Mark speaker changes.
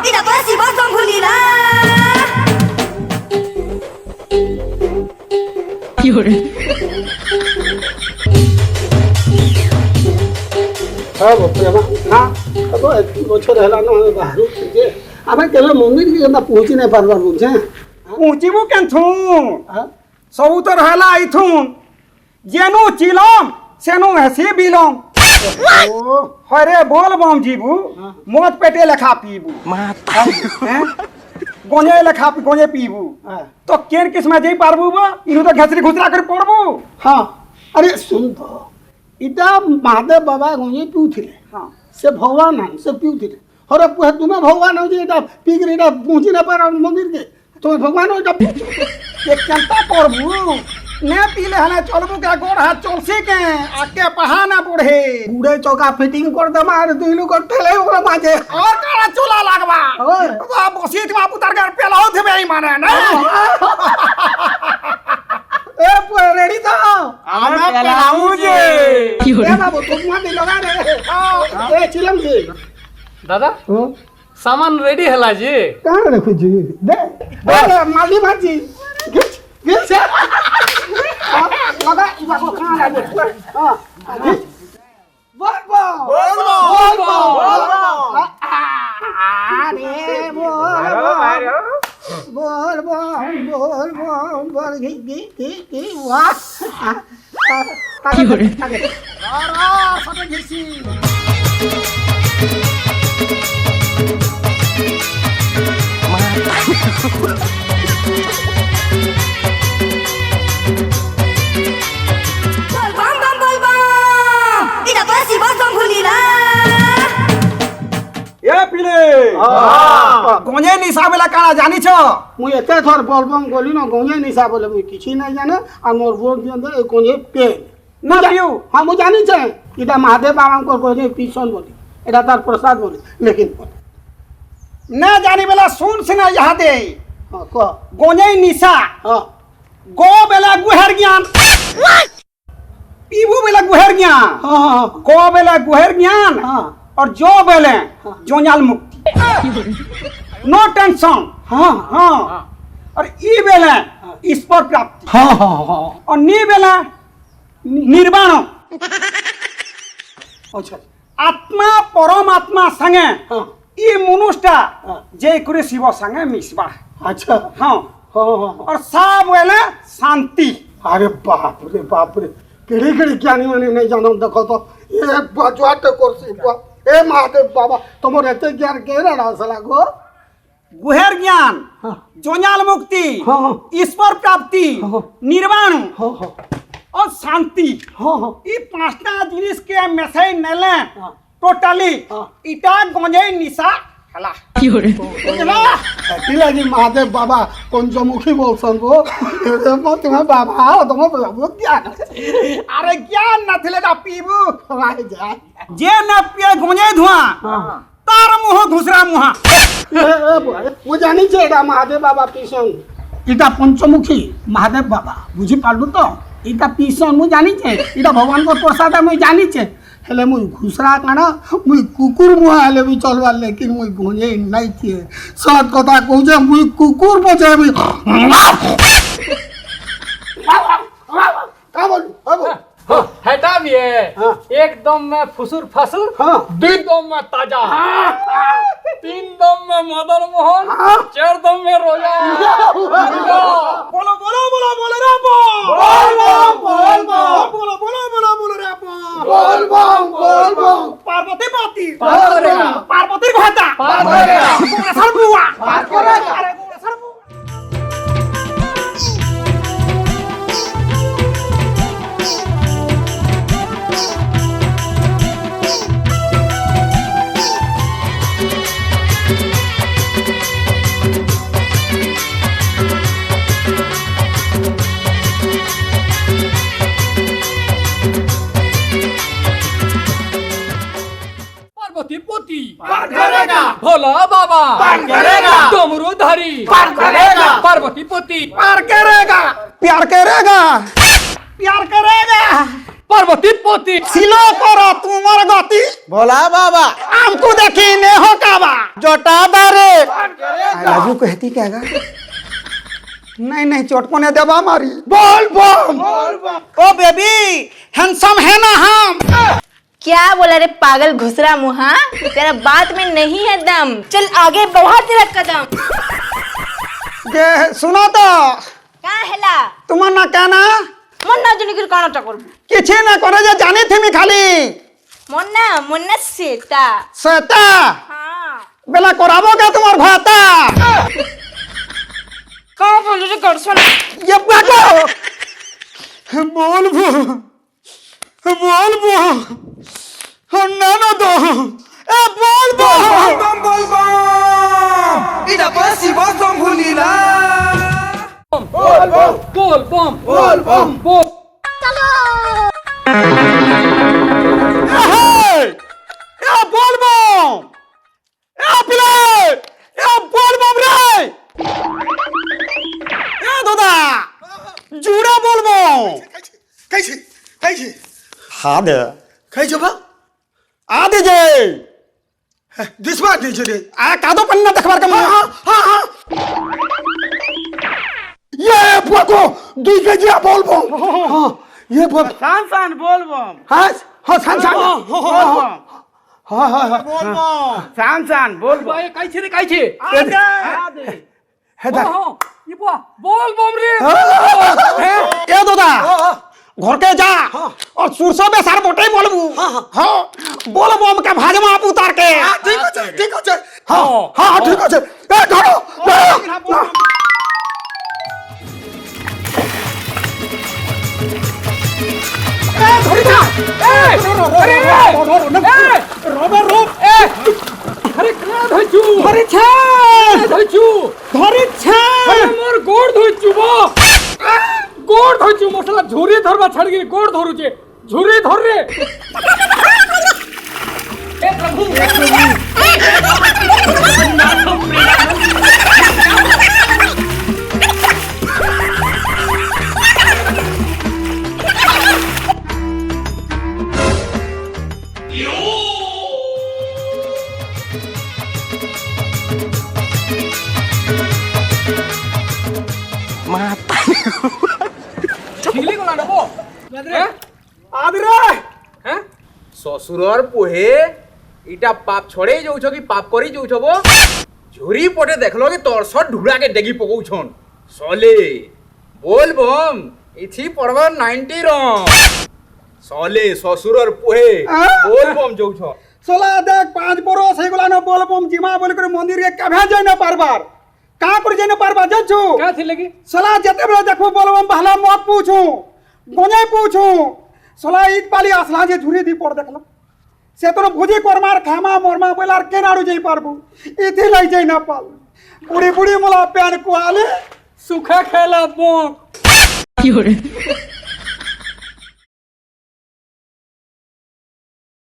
Speaker 1: এটা পরে শিব শম্ভুলি না
Speaker 2: কি করে
Speaker 3: হ্যাঁ বাবা না তো এক বছর হেলা না বাহারু যে আমি কেবল মন্দির কি কেনতা পৌঁছি নাই পারবার বুঝছে
Speaker 4: পৌঁছিবু কেনথু
Speaker 3: হ্যাঁ
Speaker 4: ସବୁ ତ ହେଲା ଏଇଥୁନ୍ ଯେନୁ ଚିଲମ୍ ସେନୁ ହେସି ବିଲମ୍
Speaker 3: ও
Speaker 4: ହରେ ବୋଲ ବମ୍ ଯିବୁ ମଦ ପେଟେ ଲେଖା ପିଇବୁ ହେଁ? ଗଞ୍ଜେଇ ଲେଖା ଗଞ୍ଜେଇ ପିଇବୁ
Speaker 3: হ্যাঁ
Speaker 4: ତ କେନ୍ କିସ୍ମା ଯାଇ ପାରବୁ ବ ଇନୁ ତ ଘେସରି ଘୁସରା କରି ପଡ଼ବୁ
Speaker 3: হ্যাঁ আরে শুন তো এটা মহাদেব বাবা গঞ্জে পিউଥିଲେ
Speaker 4: ହଁ
Speaker 3: সে ভগবান না সে পিউଥିଲେ হরে তুমি ভগবান হচ্ছে এটা পিকরে এটা পৌঁছি না পার মন্দিরকে তুমি ভগবান এটা
Speaker 4: ଏ କେନ୍ତା କରବୁ ନେ ପିଇଲେ ହେଲେ ଚଲବୁ କେ ଗୋଡ଼ ହାତ ଚଲସି କେ ଆକେ ପାହା ନା ପଢ଼େ
Speaker 3: বুড়ে চকা ফিটিং করে দেবা আর দুই লোক ঠেলে ওরা মাঝে
Speaker 4: আর কারা চলা লাগবা
Speaker 3: ওই।
Speaker 4: বসি তোমা পুতার গার পেলাও থিবে এই মানে না
Speaker 3: এ রেডি তো
Speaker 4: ଆମେ পেলাউ যে
Speaker 2: কি করে
Speaker 3: এ বাবু তোমার দিল না রে এ ছিলাম কি
Speaker 5: দাদা
Speaker 3: ও
Speaker 5: সামান রেডি হেলা যে
Speaker 3: কার রাখুছি দে মালি ভাজি গিচ গিচ লাগা বাবু কার লাগে হ্যাঁ বলবো বলবো বলবো আরে বলবো বলবো বল কি ওয়া
Speaker 2: কি করে
Speaker 4: সাথে ঘিরছি
Speaker 1: বল বম বম বল বম এটা পরে শিব শম্ভুলি না
Speaker 4: এ পিলে গঞ্জে নিশা বেলা কাଣା জানিছ
Speaker 3: মুই এতে থর বলবম গলি না গঞ্জে নিশা বলে মুই কিছু নাই জানে আর মোর বোন দিয়ে এই গঞ্জে পেন
Speaker 4: না পিউ
Speaker 3: হ্যাঁ মুই জানিছে এটা মহাদেব বাবাঙ্কর গঞ্জে পিছন বলি এটা তার প্রসাদ বলি লেকিন
Speaker 4: না জানি বেলা শুন সিনা ইহাতে
Speaker 3: হ্যাঁ ক
Speaker 4: গঞ্জে নিশা
Speaker 3: হ্যাঁ
Speaker 4: গো বেলা গুহের জ্ঞান পিবু বেলা গুহের জ্ঞান
Speaker 3: হ্যাঁ
Speaker 4: গ বেলা গুহের জ্ঞান
Speaker 3: হ্যাঁ
Speaker 4: और जो बेले जोंजाल मुक्ति नो टेंशन
Speaker 3: হ্যাঁ
Speaker 4: हाँ और ई बेले ईश्वर प्राप्ति
Speaker 3: হ্যাঁ হ্যাঁ
Speaker 4: और नी बेले निर्वाण
Speaker 3: আচ্ছা
Speaker 4: आत्मा परमात्मा संगे
Speaker 3: হ্যাঁ
Speaker 4: ई मनुष्यटा
Speaker 3: हाँ।
Speaker 4: जे करे शिव संगे मिसबा
Speaker 3: আচ্ছা
Speaker 4: हाँ
Speaker 3: হ্যাঁ হ্যাঁ
Speaker 4: और सब बेले शांति
Speaker 3: আরে বাপ রে কেড়ে কেড়ে জ্ঞানী মানে নেই জানো দেখো তো এ বাজুয়াতে করছি এ মহাদেব বাবা তোমার এতে জ্ঞান কে রাসলা গো
Speaker 4: गुहेर ज्ञान
Speaker 3: हाँ।
Speaker 4: जोंजाल मुक्ति
Speaker 3: हाँ।
Speaker 4: ईश्वर प्राप्ति
Speaker 3: हाँ।
Speaker 4: निर्वाण
Speaker 3: হ্যাঁ হ্যাঁ
Speaker 4: और शांति
Speaker 3: হ্যাঁ হ্যাঁ
Speaker 4: ई पांचटा जिनिस के मेसेज नेले
Speaker 3: हाँ।
Speaker 4: टोटली
Speaker 3: हाँ।
Speaker 4: इटा गंजे निशा हला
Speaker 2: কি করে
Speaker 4: बुझला
Speaker 3: এতিলাগি মহাদেব বাবা পঞ্চমুখী বলছেন গো তোমার বাবা তোমার বাবু জ্ঞান
Speaker 4: अरे ज्ञान न थिले दा पीबू
Speaker 3: আরে যা
Speaker 4: जे न पिए गंजे धुआं
Speaker 3: হ্যাঁ
Speaker 4: तार मुह घुसरा मुहा
Speaker 3: ও জানিছে এটা মহাদেব বাবা পিছন এটা পঞ্চমুখী মহাদেব বাবা বুঝি পারলু তো এটা পিছন মুই জানিছে এটা ভগবানଙ୍କ প্রসাদ মুই জানিছে হেলে মুই ঘুসরা কানা মুই কুকুর মুহা হেলে বি চলবার লেকিন মুই গঞ্জে নাই থিয়ে সৎ কথা কହୁছে মুই কুকুর পছে মুই কা বলু
Speaker 5: हटा भी है
Speaker 3: हाँ।
Speaker 5: एक दम में फुसुर फसुर
Speaker 3: हाँ।
Speaker 5: दो दम में ताजा तीन दम में मदन मोहन चार दम में रोजा
Speaker 4: बोलो बोलो बोलो बोलो रे बो
Speaker 3: बोल बम
Speaker 4: बोलो बोलो बोलो बोलो रे बो
Speaker 3: बोल बम
Speaker 4: पार्वती पाती
Speaker 3: पार करेगा।
Speaker 4: पार्वती भाता
Speaker 3: पार करेगा।
Speaker 4: गोरा सरबुआ
Speaker 3: पार करेगा।
Speaker 4: अरे गोरा सरबुआ
Speaker 5: पार्वती पोती
Speaker 3: पार करेगा।
Speaker 5: भोला बाबा
Speaker 3: पार करेगा।
Speaker 5: डमरू धारी
Speaker 3: पार करेगा।
Speaker 5: पार्वती पोती
Speaker 4: प्यार करेगा प्यार करेगा प्यार करेगा
Speaker 5: पार्वती पोती
Speaker 4: सिलो करो तुम्हार गति
Speaker 6: भोला बाबा
Speaker 4: हमको देखी ने हो काबा
Speaker 6: जटा दारे
Speaker 4: राजू कहती क्या गा नहीं नहीं चोट को ने देवा मारी बोल बम
Speaker 6: ओ बेबी हैंडसम है ना हम
Speaker 1: क्या बोला रे पागल घुसरा मुहा, तेरा बात में नहीं है दम, चल आगे बढ़ा तेरा कदम।
Speaker 4: जे सुनो तो
Speaker 1: का हेला
Speaker 4: तुम्हार ना कहना
Speaker 1: मन्ना जनिकर कानाटा करब
Speaker 4: किछि ना करे जे जानी थी मी खाली
Speaker 1: मन्ना मन्ना सेटा
Speaker 4: सेता
Speaker 1: हां
Speaker 4: बेला कराबो का तुम्हार भाता
Speaker 1: का बोल रे गड़सन
Speaker 4: ये बाको बोल बो ना ना दो ए बोल बो
Speaker 6: इदा बसी बस बम भूलीला
Speaker 5: बोल बम बोल
Speaker 4: ए बोल बो ए पिले ए बोल बम रे ए दादा जुड़ा बोल बो
Speaker 3: कैसे
Speaker 4: हाँ दे
Speaker 3: कैसे बा
Speaker 4: आ दे जे
Speaker 3: दिसवा दीजिए रे
Speaker 4: आ कादो पन्ना देखबार का
Speaker 3: हाँ ये पको 2 केजी बोल बो हाँ ये बोल
Speaker 6: सान बोल बम
Speaker 3: हाँ हाँ सान हाँ
Speaker 6: बोल बम सान बोल बम
Speaker 5: बाय कायछे रे कायछे
Speaker 3: है दा
Speaker 5: ये बोल बम रे
Speaker 4: ए दादा घर के जा और सुरसो में सार बोटे बोलबू हाँ बोल बम का भाजमा आप उतार के
Speaker 3: ठीक है हाँ ठीक है ए धरो
Speaker 5: धरी जा अरे का धइचू
Speaker 4: धरी छे
Speaker 5: धइचू
Speaker 4: धरी छे
Speaker 5: अरे मोर गोड़ धइचू बो गोड़ धइचू मसला झुरी धरबा छड़ गिरी गोड़ धरुचे झुरी धर रे ए प्रभु ঠিকলি কোনা নবো
Speaker 4: आदरे
Speaker 5: হ্যাঁ শ্বশুরর পোহে ইটা পাপ ছড়েই যাউছ কি পাপ করি যাউছ বো ঝুরি পটে দেখলো কি তোর সর ঢুড়াকে ডেগি পকাউছন সলে বল বম ইথি পড়বা 90 রং সলে শ্বশুরর পোহে বল বম যাউছ
Speaker 4: सोला देख 5 बरस हे गुला न बोल बम जिमा बोल कर मंदिर के कभे जाय न पारबार का कर जाय न पारबार जछु
Speaker 5: का थी लगी
Speaker 4: सोला जते बेला देखो बोल बम पहला मत पूछू गोने पूछू सोला ईद पाली असला जे झुरी दी पड़ देखलो से तोर भुजी करमार खामा मोरमा बोलार केनाडू जाई पारबू इथि लई जाय न पाल बुढ़ी बुढ़ी मोला प्यान कुआले
Speaker 5: सुखा खेला बोक
Speaker 2: 有人。